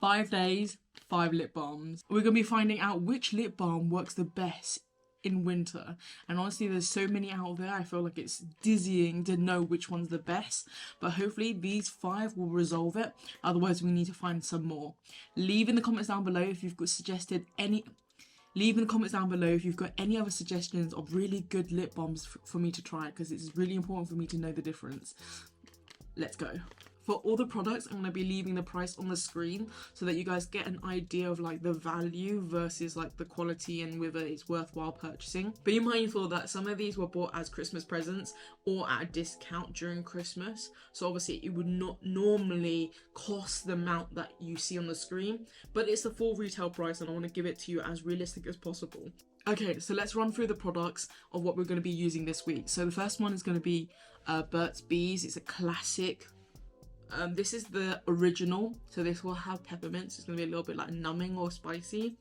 5 days, 5 lip balms. We're going to be finding out which lip balm works the best in winter. And honestly, there's so many out there, I feel like it's dizzying to know which one's the best. But hopefully these 5 will resolve it. Otherwise, we need to find some more. Leave in the comments down below if you've got Leave in the comments down below if you've got any other suggestions of really good lip balms for me to try, because it's really important for me to know the difference. Let's go. For all the products, I'm going to be leaving the price on the screen so that you guys get an idea of like the value versus like the quality and whether it's worthwhile purchasing. Be mindful that some of these were bought as Christmas presents or at a discount during Christmas. So obviously it would not normally cost the amount that you see on the screen, but it's the full retail price and I want to give it to you as realistic as possible. Okay, so let's run through the products of what we're going to be using this week. So the first one is going to be Burt's Bees. It's a classic. This is the original, so this will have peppermints. It's going to be a little bit like numbing or spicy.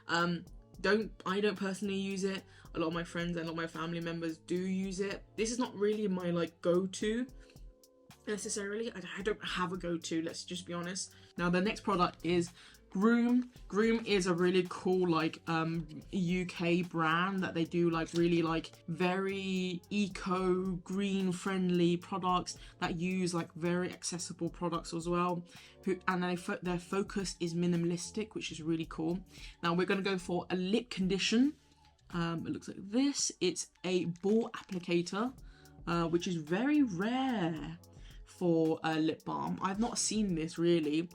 I don't personally use it. A lot of my friends and a lot of my family members do use it. This is not really my like go-to necessarily. I don't have a go-to, let's just be honest. Now the next product is Groom. Groom is a really cool like UK brand that they do like really like very eco green friendly products that use like very accessible products as well, and their focus is minimalistic, which is really cool. Now we're going to go for a lip condition. It looks like this. It's a ball applicator, which is very rare for a lip balm. I've not seen this really.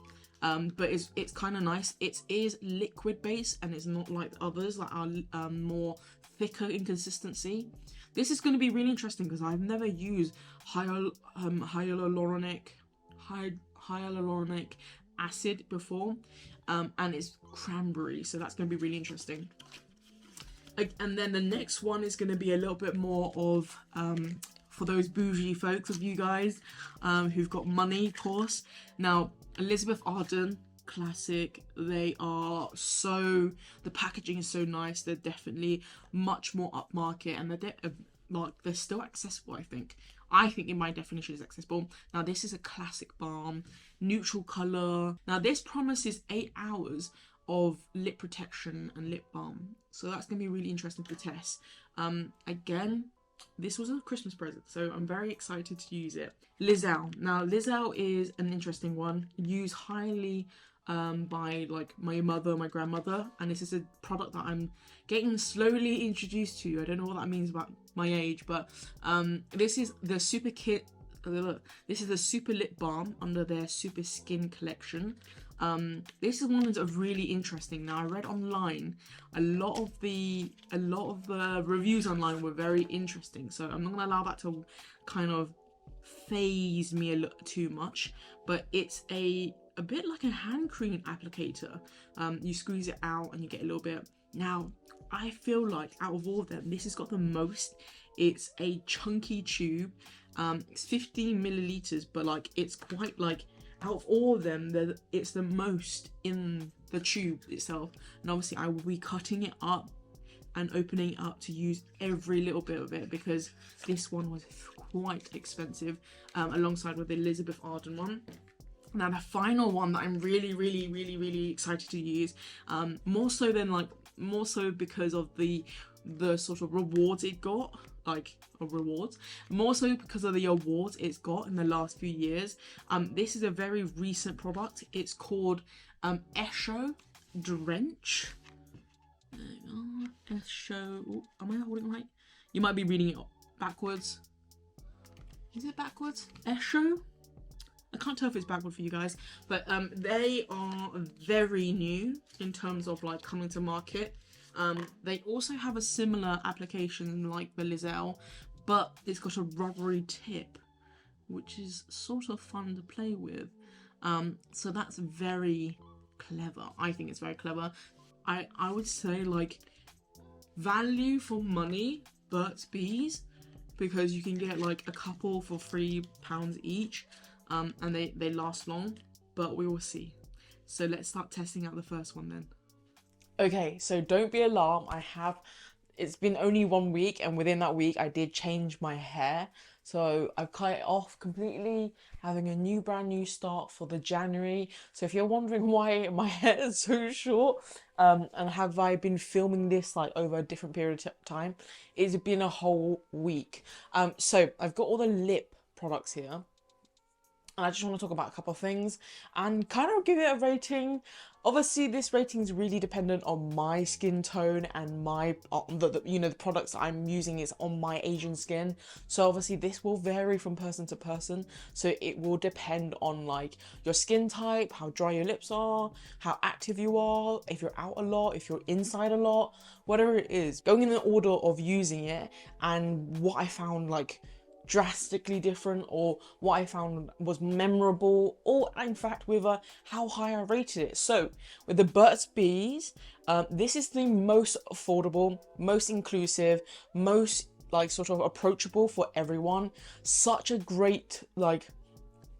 But it's kind of nice. It is liquid based and it's not like the others that are more thicker in consistency. This is going to be really interesting because I've never used hyaluronic acid before, and it's cranberry, so that's going to be really interesting. And then the next one is going to be a little bit more of for those bougie folks of you guys who've got money, of course. Now Elizabeth Arden, classic. They are so, the packaging is so nice. They're definitely much more upmarket, and they're still accessible. I think in my definition is accessible. Now this is a classic balm, neutral color. Now this promises 8 hours of lip protection and lip balm, so that's gonna be really interesting to test. Again, this was a Christmas present, so I'm very excited to use it. Lizelle. Now Lizelle is an interesting one, used highly by like my mother, my grandmother, and this is a product that I'm getting slowly introduced to. I don't know what that means about my age, but this is the super kit. This is the super lip balm under their super skin collection. This is one that's really interesting. Now I read online a lot of the reviews online were very interesting, so I'm not gonna allow that to kind of phase me a little too much, but it's a bit like a hand cream applicator. You squeeze it out and you get a little bit. Now I feel like out of all of them, this has got the most. It's a chunky tube. It's 15 milliliters, but like it's quite like, out of all of them, it's the most in the tube itself. And obviously I will be cutting it up and opening it up to use every little bit of it, because this one was quite expensive, alongside with the Elizabeth Arden one. Now the final one that I'm really excited to use, more so because of the sort of rewards it got, more so because of the awards it's got in the last few years. This is a very recent product. It's called Esho Drench. Esho. Am I holding it right? You might be reading it backwards. Is it backwards? Esho. I can't tell if it's backward for you guys, but they are very new in terms of like coming to market. They also have a similar application like the Lizelle, but it's got a rubbery tip, which is sort of fun to play with. So that's very clever. I think it's very clever. I would say like value for money, Burt's Bees, because you can get like a couple for £3 each, and they last long, but we will see. So let's start testing out the first one then. Okay, so don't be alarmed. It's been only 1 week, and within that week I did change my hair. So I've cut it off completely, having a brand new start for the January. So if you're wondering why my hair is so short, and have I been filming this like over a different period of time, it's been a whole week. So I've got all the lip products here. And I just want to talk about a couple of things and kind of give it a rating. Obviously, this rating is really dependent on my skin tone and my, the products that I'm using is on my Asian skin. So obviously this will vary from person to person. So it will depend on like your skin type, how dry your lips are, how active you are, if you're out a lot, if you're inside a lot, whatever it is. Going in the order of using it and what I found like drastically different, or what I found was memorable, or in fact with how high I rated it. So with the Burt's Bees, this is the most affordable, most inclusive, most like sort of approachable for everyone. Such a great like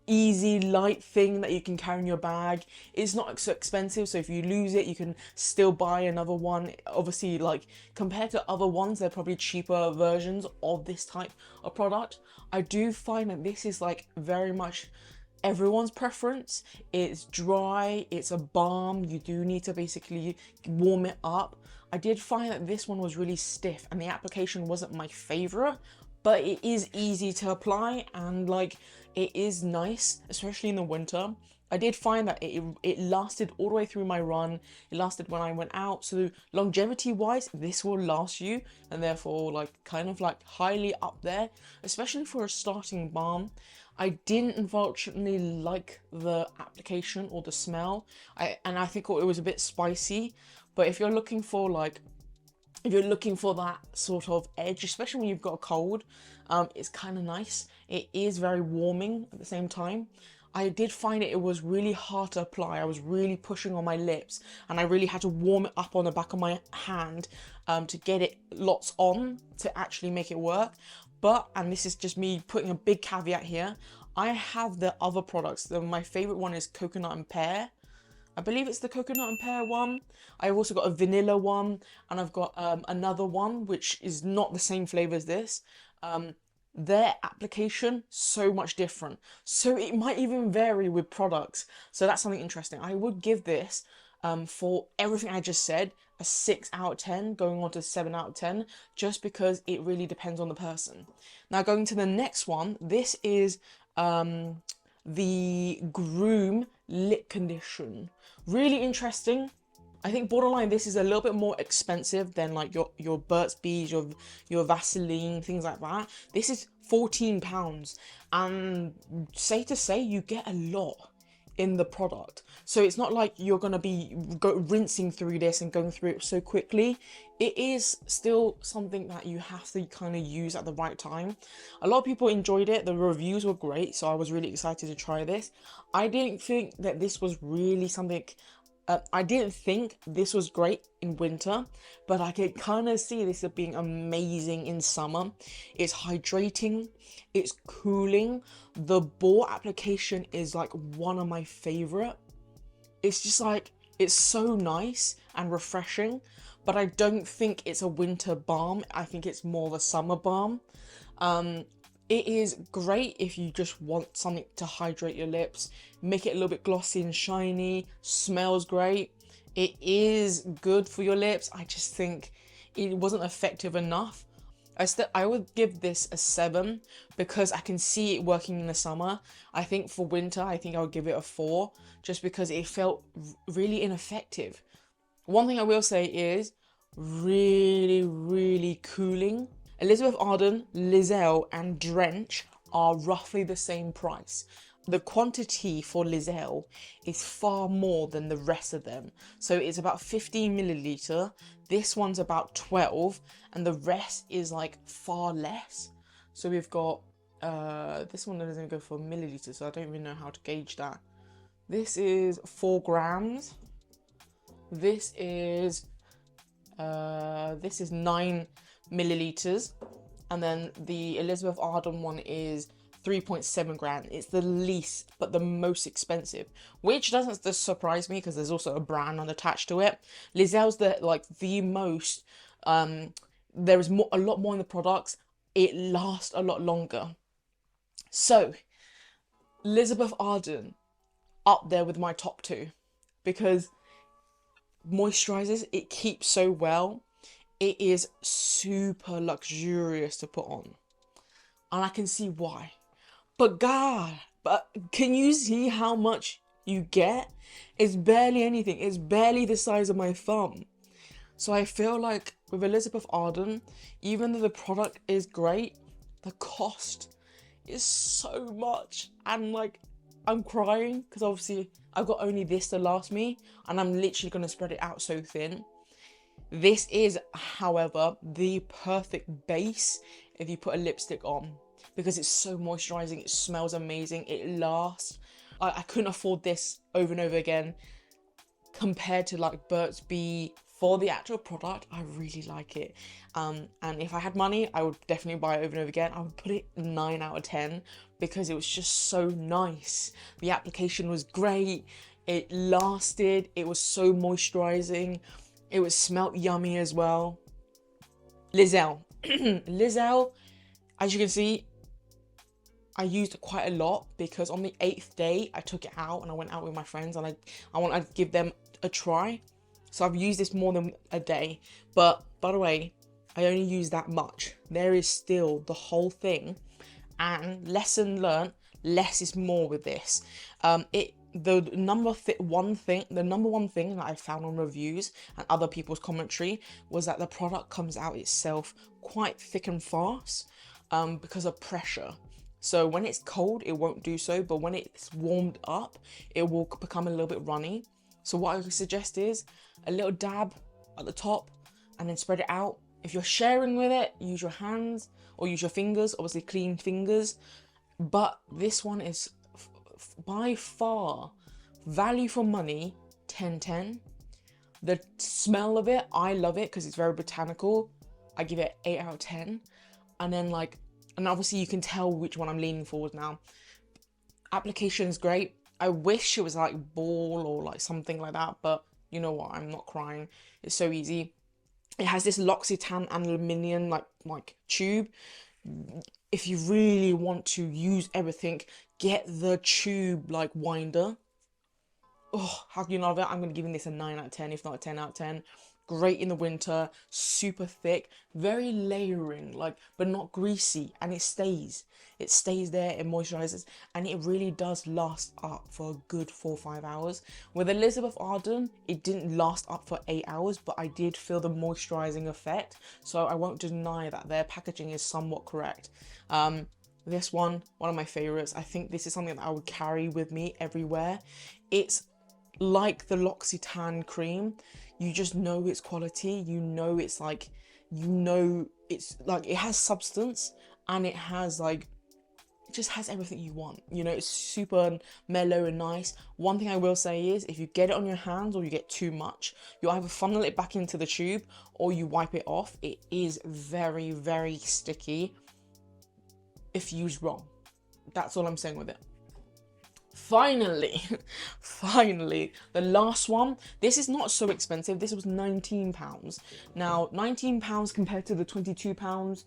easy light thing that you can carry in your bag. It's not so expensive, so if you lose it you can still buy another one. Obviously, like compared to other ones, they're probably cheaper versions of this type of product. I do find that this is like very much everyone's preference. It's dry, it's a balm, you do need to basically warm it up. I did find that this one was really stiff and the application wasn't my favorite, but it is easy to apply and like it is nice, especially in the winter. I did find that it lasted all the way through my run. It lasted when I went out. So longevity wise, this will last you, and therefore like kind of like highly up there, especially for a starting balm. I didn't unfortunately like the application or the smell. I think it was a bit spicy, but if you're looking for like, if you're looking for that sort of edge, especially when you've got a cold, it's kind of nice. It is very warming at the same time. I did find it was really hard to apply. I was really pushing on my lips and I really had to warm it up on the back of my hand to get it lots on to actually make it work. But, and this is just me putting a big caveat here, I have the other products. My favorite one is coconut and pear. I believe it's the coconut and pear one. I've also got a vanilla one, and I've got another one which is not the same flavor as this. Their application so much different, so it might even vary with products. So that's something interesting. I would give this for everything I just said a 6 out of 10, going on to 7 out of 10, just because it really depends on the person. Now going to the next one, this is the Groom Lip Condition. Really interesting. I think borderline this is a little bit more expensive than like your Burt's Bees, your Vaseline, things like that. This is £14, and safe to say you get a lot in the product. So it's not like you're gonna be rinsing through this and going through it so quickly. It is still something that you have to kind of use at the right time. A lot of people enjoyed it. The reviews were great, so I was really excited to try this. I didn't think that this was really something. I didn't think this was great in winter, but I could kind of see this as being amazing in summer. It's hydrating, it's cooling. The ball application is like one of my favorite. It's just like, it's so nice and refreshing, but I don't think it's a winter balm. I think it's more of a summer balm. It is great if you just want something to hydrate your lips, make it a little bit glossy and shiny, smells great. It is good for your lips. I just think it wasn't effective enough. I would give this a 7 because I can see it working in the summer. I think for winter, I think I would give it a 4 just because it felt really ineffective. One thing I will say is really, really cooling. Elizabeth Arden, Lizelle and Drench are roughly the same price. The quantity for Lizelle is far more than the rest of them. So it's about 15 milliliter. This one's about 12 and the rest is like far less. So we've got, this one doesn't go for milliliters, so I don't even know how to gauge that. This is 4 grams. This is 9 milliliters, and then the Elizabeth Arden one is 3.7 grams. It's the least but the most expensive, which doesn't surprise me because there's also a brand attached to it. Lizelle's the most. There is a lot more in the products. It lasts a lot longer. So, Elizabeth Arden, up there with my top 2, because moisturizes, it keeps so well. It is super luxurious to put on, and I can see why. But God, but can you see how much you get? It's barely anything. It's barely the size of my thumb. So I feel like with Elizabeth Arden, even though the product is great, the cost is so much. And like, I'm crying because obviously I've got only this to last me, and I'm literally going to spread it out so thin. This is, however, the perfect base if you put a lipstick on, because it's so moisturizing, it smells amazing, it lasts. I couldn't afford this over and over again compared to like Burt's Bee. For the actual product, I really like it. And if I had money, I would definitely buy it over and over again. I would put it 9 out of 10 because it was just so nice. The application was great. It lasted. It was so moisturizing. It was smelt yummy as well. Lizelle. Lizelle, as you can see, I used it quite a lot because on the 8th day, I took it out and I went out with my friends and I want to give them a try. So I've used this more than a day. But by the way, I only use that much. There is still the whole thing. And lesson learned, less is more with this. The number one thing that I found on reviews and other people's commentary was that the product comes out itself quite thick and fast because of pressure. So when it's cold, it won't do so, but when it's warmed up, it will become a little bit runny. So what I would suggest is a little dab at the top and then spread it out. If you're sharing with it, use your hands or use your fingers, obviously clean fingers. But this one is by far value for money, 10/10. The smell of it, I love it because it's very botanical. I give it 8 out of 10. And then and obviously you can tell which one I'm leaning forward now. Application is great. I wish it was like ball or like something like that, but you know what? I'm not crying. It's so easy. It has this L'Occitane aluminium like tube. If you really want to use everything, get the tube like winder. Oh, how can you love it? I'm going to give this a 9 out of 10, if not a 10 out of 10. Great in the winter, super thick, very layering, but not greasy, and it stays there, it moisturizes, and it really does last up for a good 4 or 5 hours. With Elizabeth Arden, it didn't last up for 8 hours, but I did feel the moisturizing effect, so I won't deny that their packaging is somewhat correct. This one of my favorites. I think this is something that I would carry with me everywhere. It's like the L'Occitane cream. You just know its quality. You know it's it has substance, and it has it just has everything you want. You know, it's super mellow and nice. One thing I will say is if you get it on your hands or you get too much, you either funnel it back into the tube or you wipe it off. It is very, very sticky if used wrong. That's all I'm saying with it. Finally, the last one. This is not so expensive. This was £19. Now, £19 compared to the £22,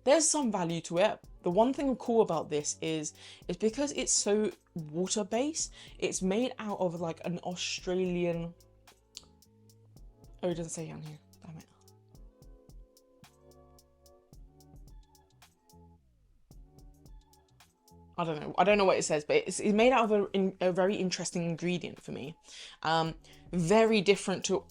there's some value to it. The one thing cool about this is because it's so water-based, it's made out of like an Australian... Oh, it doesn't say on here. Damn it. I don't know what it says, but it's made out of a very interesting ingredient for me. Very different to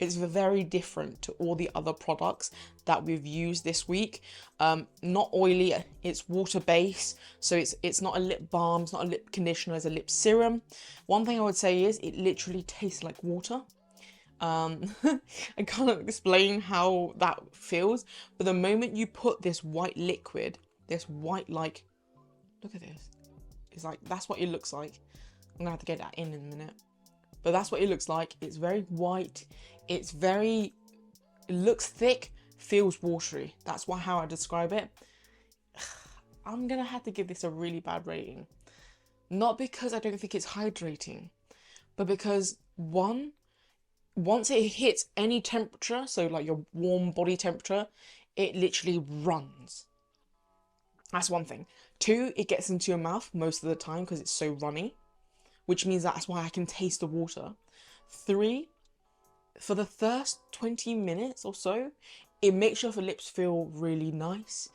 it's very different to all the other products that we've used this week. Not oily, it's water based, so it's not a lip balm, it's not a lip conditioner, it's a lip serum. One thing I would say is it literally tastes like water. I can't explain how that feels, but the moment you put this white liquid, this white, look at this. It's that's what it looks like. I'm gonna have to get that in a minute. But that's what it looks like. It's very white. It looks thick, feels watery. That's how I describe it. I'm gonna have to give this a really bad rating. Not because I don't think it's hydrating, but because once it hits any temperature, so like your warm body temperature, it literally runs. That's one thing. 2, it gets into your mouth most of the time because it's so runny, which means that's why I can taste the water. 3, for the first 20 minutes or so, it makes your lips feel really nice.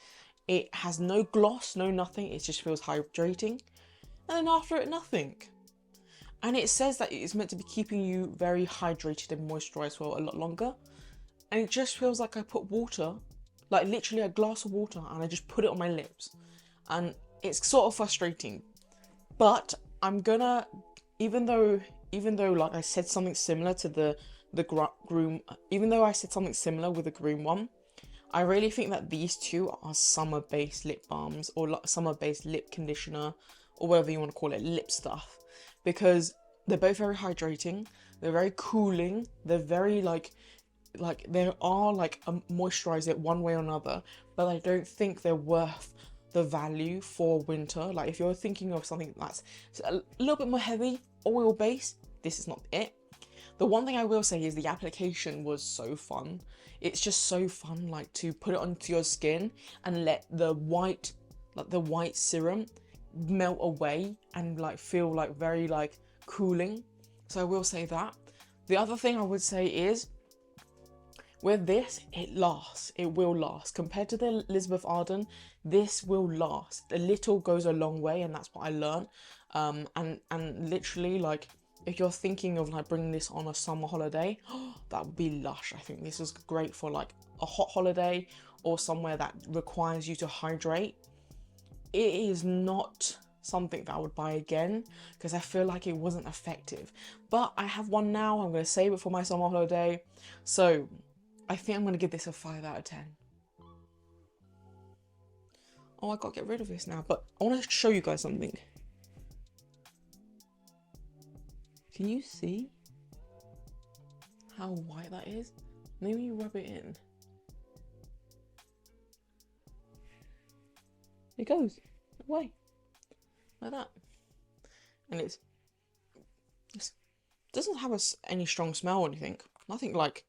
It has no gloss, no nothing. It just feels hydrating. And then after it, nothing. And it says that it's meant to be keeping you very hydrated and moisturized for a lot longer. And it just feels like I put water, like literally a glass of water, and I just put it on my lips. And it's sort of frustrating. But I'm gonna, even though like I said something similar to the Groom, even though I said something similar with the Groom one, I really think that these two are summer-based lip balms or summer-based lip conditioner or whatever you want to call it, lip stuff. Because they're both very hydrating, they're very cooling, they're very like they are like a moisturizer one way or another, but I don't think they're worth the value for winter. Like if you're thinking of something that's a little bit more heavy, oil based, this is not it. The one thing I will say is the application was so fun. It's just so fun, like to put it onto your skin and let the white serum melt away and like feel like very like cooling. So I will say that. The other thing I would say is with this, it lasts. It will last. Compared to the Elizabeth Arden, this will last. A little goes a long way, and that's what I learned. And literally, like, if you're thinking of like bringing this on a summer holiday, that would be lush. I think this is great for like a hot holiday or somewhere that requires you to hydrate. It is not something that I would buy again because I feel like it wasn't effective. But I have one now. I'm going to save it for my summer holiday. So I think I'm going to give this a 5 out of 10. Oh, I got to get rid of this now. But I want to show you guys something. Can you see how white that is? Maybe you rub it in. It goes away like that, and it doesn't have any strong smell or anything. Nothing like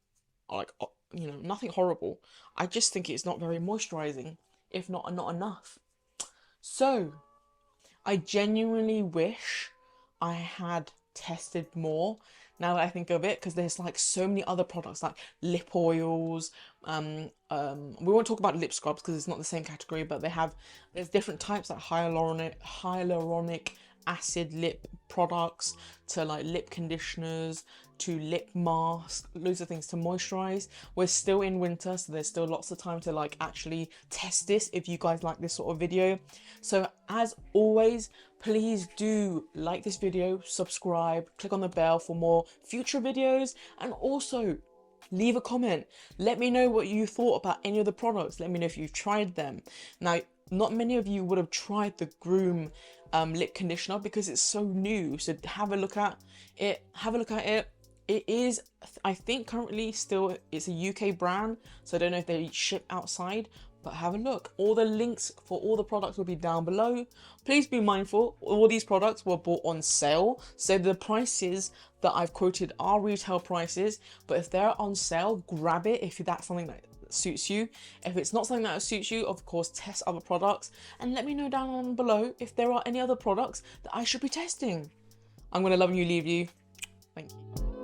you know, nothing horrible. I just think it's not very moisturizing, if not enough. So I genuinely wish I had tested more now that I think of it, because there's like so many other products like lip oils. We won't talk about lip scrubs because it's not the same category, but there's different types like hyaluronic acid lip products to like lip conditioners to lip masks, loads of things to moisturize. We're still in winter, so there's still lots of time to like actually test this if you guys like this sort of video. So as always, please do like this video, subscribe, click on the bell for more future videos, and also leave a comment. Let me know what you thought about any of the products. Let me know if you've tried them. Now, not many of you would have tried the Groom lip conditioner because it's so new, so have a look at it. It is, I think currently still, it's a UK brand, so I don't know if they ship outside, but have a look. All the links for all the products will be down below. Please be mindful, all these products were bought on sale, so the prices that I've quoted are retail prices, but if they're on sale, grab it if that's something that suits you. If it's not something that suits you, of course, test other products, and let me know down below if there are any other products that I should be testing. I'm going to love you, leave you. Thank you.